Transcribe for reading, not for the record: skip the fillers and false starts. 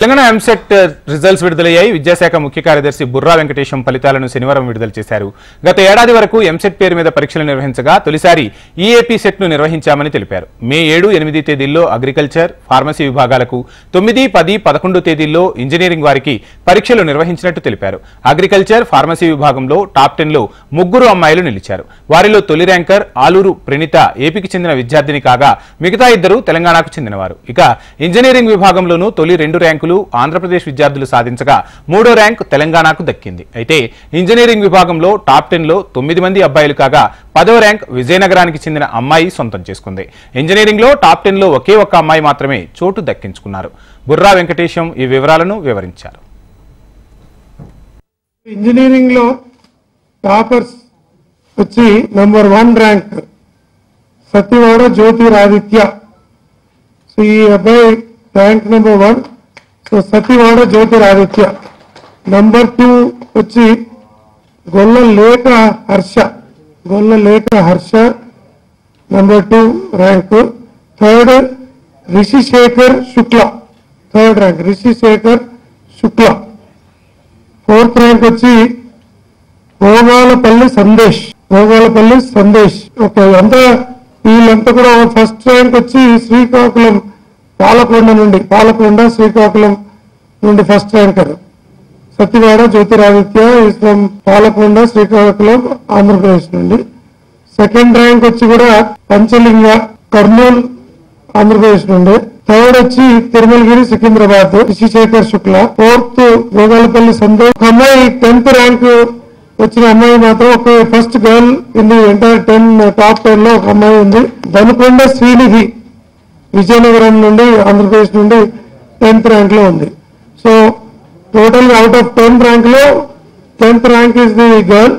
Telangana EAMCET results విడుదలయ్యాయి. విద్యాశాఖ ముఖ్య కార్యదర్శి బుర్రా వెంకటేశం ఫలితాలను శనివారం విడుదల చేశారు. గత ఏడాది వరకు ఎంసెట్ పేరు మీద పరీక్షలు నిర్వహించగా తొలిసారి ఈఏపీ సెట్ ను నిర్వహించామని తెలిపారు. మే 7, 8 తేదీల్లో అగ్రికల్చర్, ఫార్మసీ విభాగాలకు, 9, 10, 11 తేదీల్లో ఇంజనీరింగ్ వారికి పరీక్షలు నిర్వహించినట్టు తెలిపారు. అగ్రికల్చర్, ఫార్మసీ విభాగంలో టాప్ 10లో 3 అమ్మాయిలు నిలిచారు. వారిలో తొలి ర్యాంకర్ ఆలూరు ప్రణీత ఏపీకి చెందిన విద్యార్థిని కాగా మిగతా 2 తెలంగాణకు చెందినవారు. ఇక ఇంజనీరింగ్ విభాగంలోనూ తొలి 2 ర్యాంకులు ఆంధ్రప్రదేశ్ విద్యార్థులు సాధించగా 3వ ర్యాంక్ తెలంగాణకు దక్కింది. అయితే ఇంజనీరింగ్ విభాగంలో టాప్ 10లో 9 మంది అబ్బాయిలు కాగా 10వ ర్యాంక్ విజయనగరానికి చెందిన అమ్మాయి సొంతం చేసుకుంది. ఇంజనీరింగ్ లో టాప్ 10లో ఒకే ఒక్క అమ్మాయి మాత్రమే చోటు దక్కించుకున్నారు. బుర్రా వెంకటేశం ఈ వివరాలను వివరించారు. ఇంజనీరింగ్ లో టాపర్స్ వచ్చి number 1 rank Satyavada Jyotiraditya. So ఈ అబ్బాయి rank number 1. So Satyavada Jyotiraditya. Number 2 వచ్చి గొల్లలేక Harsha number 2 rank. Third Rishishekhar శుక్ల, థర్డ్ ర్యాంక్ రిషిశేఖర్ శుక్ల. 4th ర్యాంక్ వచ్చి భోగాలపల్లి సందేశ్. ఓకే, అంతా వీళ్ళంతా కూడా ఫస్ట్ ర్యాంక్ వచ్చి శ్రీకాకుళం పాలకొండ శ్రీకాకుళం నుండి first ranker Satyavada Jyotiraditya is from Palakonda Srikakulam Andhra Pradesh నుండి. సెకండ్ ర్యాంక్ వచ్చి కూడా పంచలింగ కర్నూలు ఆంధ్రప్రదేశ్ నుండి. థర్డ్ వచ్చి తిరుమలగిరి సికింద్రాబాద్ రిషిశేఖర్ శుక్ల. 4th భోగాలపల్లి సందేశ్. ఒక అమ్మాయి 10th ర్యాంక్ వచ్చిన అమ్మాయి మాత్రం ఒక first girl in the entire 10 top 10 లో ఒక అమ్మాయి ఉంది. దనుకొండ శ్రీనిధి విజయనగరం నుండి ఆంధ్రప్రదేశ్ నుండి 10th ర్యాంక్ లో ఉంది. So total out of 10 rank లో 10th rank is the girl.